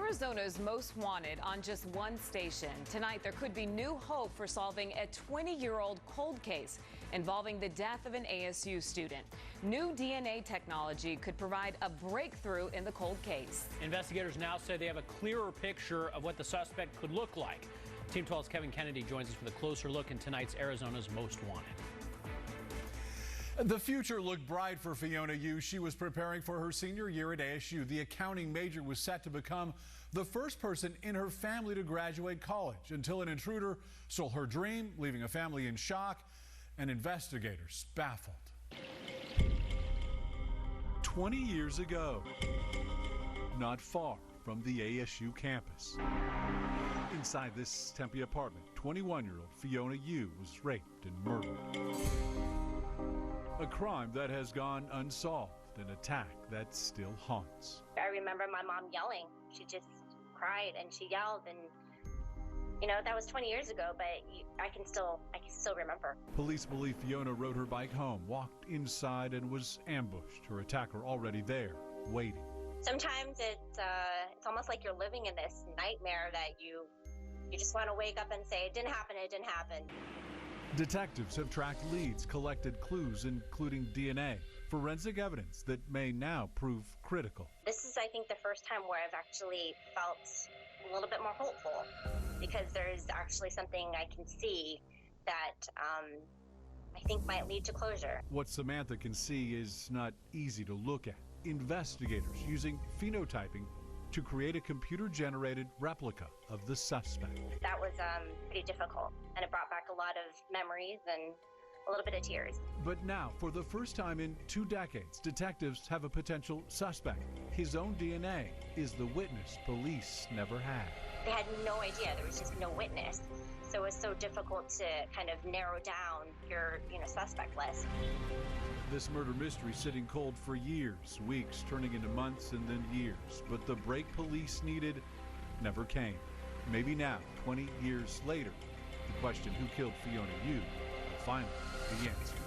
Arizona's most wanted on just one station. Tonight, there could be new hope for solving a 20-year-old cold case involving the death of an ASU student. New DNA technology could provide a breakthrough in the cold case. Investigators now say they have a clearer picture of what the suspect could look like. Team 12's Kevin Kennedy joins us with a closer look in tonight's Arizona's Most Wanted. The future looked bright for Fiona Yu. She was preparing for her senior year at ASU. The accounting major was set to become the first person in her family to graduate college until an intruder stole her dream, leaving a family in shock and investigators baffled. 20 years ago, not far from the ASU campus. Inside this Tempe apartment, 21-year-old Fiona Yu was raped and murdered. A crime that has gone unsolved, an attack that still haunts. I remember my mom yelling. She just cried and she yelled, and you know, that was 20 years ago, but I can still remember. Police believe Fiona rode her bike home, walked inside, and was ambushed. Her attacker already there, waiting. Sometimes it's almost like you're living in this nightmare that you just want to wake up and say, it didn't happen, it didn't happen. Detectives have tracked leads, collected clues, including DNA, forensic evidence that may now prove critical. This is, I think, the first time where I've actually felt a little bit more hopeful, because there's actually something I can see that I think might lead to closure. What Samantha can see is not easy to look at. Investigators using phenotyping to create a computer-generated replica of the suspect. That was pretty difficult, and it brought back a lot of memories and a little bit of tears. But now, for the first time in 2 decades, detectives have a potential suspect. His own DNA is the witness police never had. They had no idea. There was just no witness. So it was so difficult to kind of narrow down your suspect list. This murder mystery sitting cold for years, weeks turning into months and then years. But the break police needed never came. Maybe now, 20 years later, the question who killed Fiona Yu will finally be answered.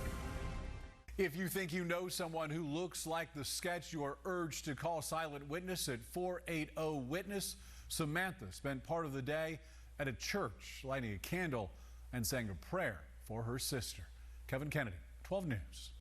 If you think you know someone who looks like the sketch, you are urged to call Silent Witness at 480-WITNESS. Samantha spent part of the day at a church, lighting a candle and saying a prayer for her sister. Kevin Kennedy, 12 News.